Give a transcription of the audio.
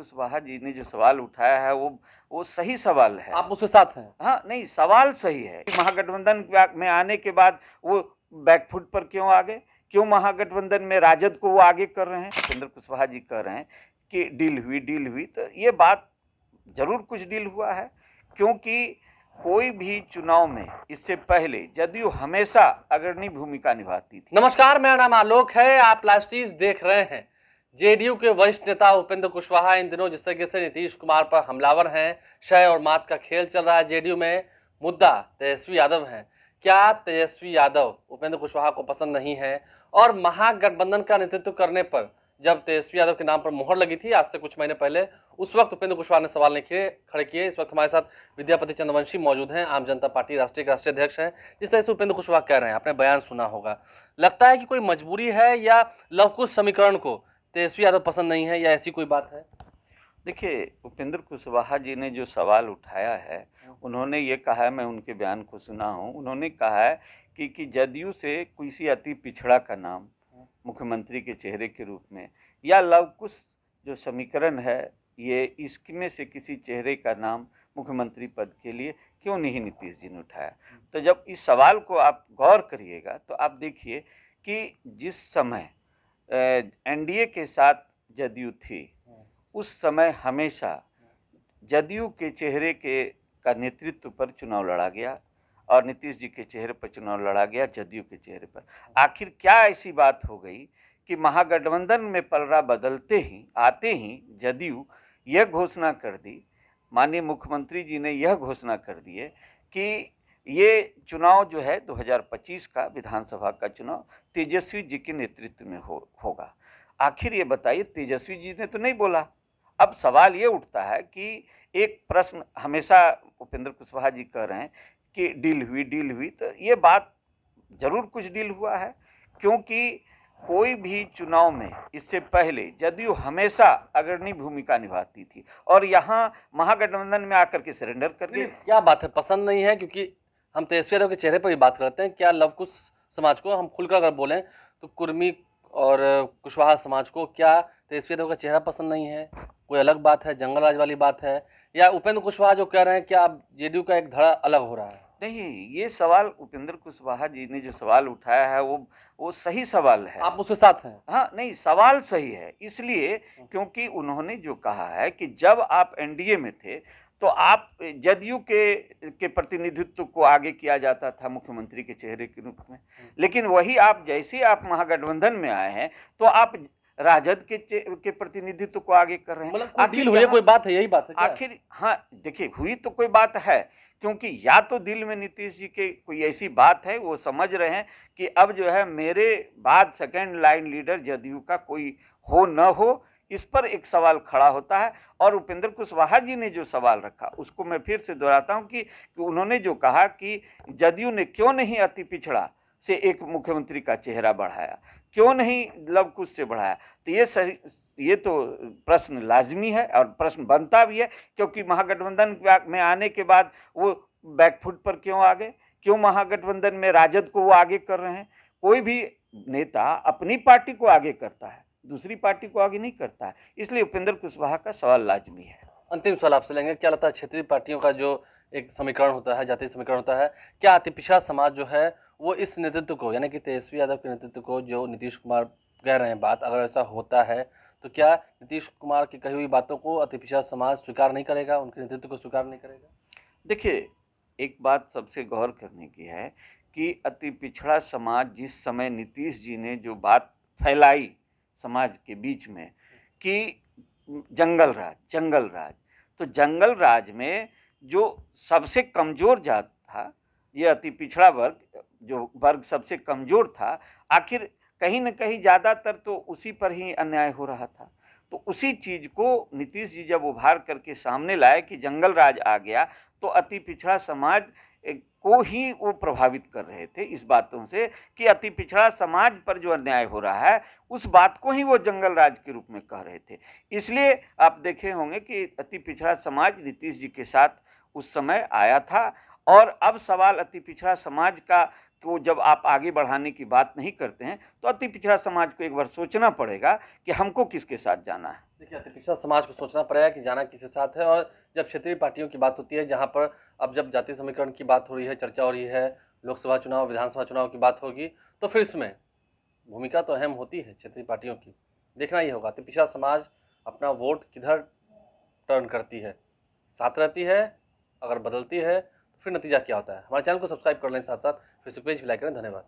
कुशवाहा जी ने जो सवाल उठाया है वो सही सवाल है। आप उसके साथ हैं? हाँ, नहीं, सवाल सही है। महागठबंधन में आने के बाद वो बैकफुट पर क्यों आ गए? क्यों महागठबंधन में राजद को वो आगे कर रहे हैं? उपेंद्र कुशवाहा जी कह रहे हैं कि डील हुई, तो ये बात जरूर कुछ डील हुआ है, क्योंकि कोई भी चुनाव में इससे पहले जदयू हमेशा अग्रणी भूमिका निभाती थी। नमस्कार, मेरा नाम आलोक है, आप लाइव स्ट्रीम देख रहे हैं। जेडीयू के वरिष्ठ नेता उपेंद्र कुशवाहा इन दिनों जिस तरीके से नीतीश कुमार पर हमलावर हैं, शय और मात का खेल चल रहा है जेडीयू में। मुद्दा तेजस्वी यादव है। क्या तेजस्वी यादव उपेंद्र कुशवाहा को पसंद नहीं है? और महागठबंधन का नेतृत्व करने पर जब तेजस्वी यादव के नाम पर मोहर लगी थी आज से कुछ महीने पहले, उस वक्त उपेंद्र कुशवाहा ने सवाल नहीं खड़े किए। इस वक्त हमारे साथ विद्यापति चंद्रवंशी मौजूद हैं, आम जनता पार्टी राष्ट्रीय के राष्ट्रीय अध्यक्ष हैं। जिस तरह से उपेंद्र कुशवाहा कह रहे हैं, आपने बयान सुना होगा, लगता है कि कोई मजबूरी है या लवकुश समीकरण को तेजस्वी यादव पसंद नहीं है, या ऐसी कोई बात है? देखिए, उपेंद्र कुशवाहा जी ने जो सवाल उठाया है, उन्होंने ये कहा है, मैं उनके बयान को सुना हूँ, उन्होंने कहा है कि जदयू से किसी अति पिछड़ा का नाम मुख्यमंत्री के चेहरे के रूप में, या लवकुश जो समीकरण है, ये इसमें से किसी चेहरे का नाम मुख्यमंत्री पद के लिए क्यों नहीं नीतीश जी ने उठाया। तो जब इस सवाल को आप गौर करिएगा तो आप देखिए कि जिस समय एनडीए के साथ जदयू थी, उस समय हमेशा जदयू के चेहरे का नेतृत्व पर चुनाव लड़ा गया और नीतीश जी के चेहरे पर चुनाव लड़ा गया जदयू के चेहरे पर। आखिर क्या ऐसी बात हो गई कि महागठबंधन में पलड़ा बदलते ही आते ही जदयू यह घोषणा कर दी, माननीय मुख्यमंत्री जी ने यह घोषणा कर दिए कि ये चुनाव जो है 2025 का विधानसभा का चुनाव तेजस्वी जी के नेतृत्व में होगा। आखिर ये बताइए, तेजस्वी जी ने तो नहीं बोला। अब सवाल ये उठता है कि एक प्रश्न हमेशा उपेंद्र कुशवाहा जी कह रहे हैं कि डील हुई, तो ये बात जरूर कुछ डील हुआ है, क्योंकि कोई भी चुनाव में इससे पहले जदयू हमेशा अग्रणी भूमिका निभाती थी और यहाँ महागठबंधन में आकर के सरेंडर कर गई। क्या बात है, पसंद नहीं है? क्योंकि हम तेजस्वी यादव के चेहरे पर ही बात करते हैं। क्या लवकुश समाज को हम खुलकर अगर बोलें तो कुर्मी और कुशवाहा समाज को क्या तेजस्वी यादव का चेहरा पसंद नहीं है? कोई अलग बात है, जंगल राज वाली बात है, या उपेंद्र कुशवाहा जो कह रहे हैं क्या अब जेडीयू का एक धड़ा अलग हो रहा है? नहीं, ये सवाल उपेंद्र कुशवाहा जी ने जो सवाल उठाया है वो सही सवाल है। आप उसके साथ हैं? हाँ, नहीं, सवाल सही है इसलिए क्योंकि उन्होंने जो कहा है कि जब आप एनडीए में थे तो आप जदयू के प्रतिनिधित्व को आगे किया जाता था मुख्यमंत्री के चेहरे के रूप में, लेकिन वही आप जैसे ही आप महागठबंधन में आए हैं तो आप राजद के प्रतिनिधित्व को आगे कर रहे हैं। मतलब आखिर हुई कोई बात है, यही बात है क्या? आखिर हाँ, देखिए, हुई तो कोई बात है, क्योंकि या तो दिल में नीतीश जी के कोई ऐसी बात है, वो समझ रहे हैं कि अब जो है मेरे बाद सेकंड लाइन लीडर जदयू का कोई हो न हो, इस पर एक सवाल खड़ा होता है। और उपेंद्र कुशवाहा जी ने जो सवाल रखा उसको मैं फिर से दोहराता हूं कि उन्होंने जो कहा कि जदयू ने क्यों नहीं अति पिछड़ा से एक मुख्यमंत्री का चेहरा बढ़ाया, क्यों नहीं लवकुश से बढ़ाया, तो ये तो प्रश्न लाजमी है और प्रश्न बनता भी है, क्योंकि महागठबंधन में आने के बाद वो बैकफुट पर क्यों आ गए? क्यों महागठबंधन में राजद को वो आगे कर रहे हैं? कोई भी नेता अपनी पार्टी को आगे करता है, दूसरी पार्टी को आगे नहीं करता है, इसलिए उपेंद्र कुशवाहा का सवाल लाजमी है। अंतिम सवाल आपसे लेंगे, क्या लगता है क्षेत्रीय पार्टियों का जो एक समीकरण होता है, जातीय समीकरण होता है, क्या अति पिछड़ा समाज जो है वो इस नेतृत्व को, यानी कि तेजस्वी यादव के नेतृत्व को, जो नीतीश कुमार कह रहे हैं बात, अगर ऐसा होता है तो क्या नीतीश कुमार की कही हुई बातों को अति पिछड़ा समाज स्वीकार नहीं करेगा, उनके नेतृत्व को स्वीकार नहीं करेगा? देखिए, एक बात सबसे गौर करने की है कि अति पिछड़ा समाज, जिस समय नीतीश जी ने जो बात फैलाई समाज के बीच में कि जंगल राज, तो जंगल राज में जो सबसे कमजोर जात था, ये अति पिछड़ा वर्ग, जो वर्ग सबसे कमजोर था, आखिर कहीं न कहीं ज्यादातर तो उसी पर ही अन्याय हो रहा था। तो उसी चीज को नीतीश जी जब उभार करके सामने लाए कि जंगल राज आ गया, तो अति पिछड़ा समाज को ही वो प्रभावित कर रहे थे इस बातों से कि अति पिछड़ा समाज पर जो अन्याय हो रहा है उस बात को ही वो जंगल राज के रूप में कह रहे थे। इसलिए आप देखे होंगे कि अति पिछड़ा समाज नीतीश जी के साथ उस समय आया था। और अब सवाल अति पिछड़ा समाज का को जब आप आगे बढ़ाने की बात नहीं करते हैं तो अति पिछड़ा समाज को एक बार सोचना पड़ेगा कि हमको किसके साथ जाना है। देखिए, अति पिछड़ा समाज को सोचना पड़ेगा कि जाना किसके साथ है। और जब क्षेत्रीय पार्टियों की बात होती है, जहाँ पर अब जब जातीय समीकरण की बात हो रही है, चर्चा हो रही है, लोकसभा चुनाव, विधानसभा चुनाव की बात होगी, तो फिर इसमें भूमिका तो अहम होती है क्षेत्रीय पार्टियों की। देखना ही होगा अति पिछड़ा समाज अपना वोट किधर टर्न करती है, साथ रहती है, अगर बदलती है तो फिर नतीजा क्या होता है। हमारे चैनल को सब्सक्राइब कर लें, साथ साथ फेसबुक पेज भी लाइक करें। धन्यवाद।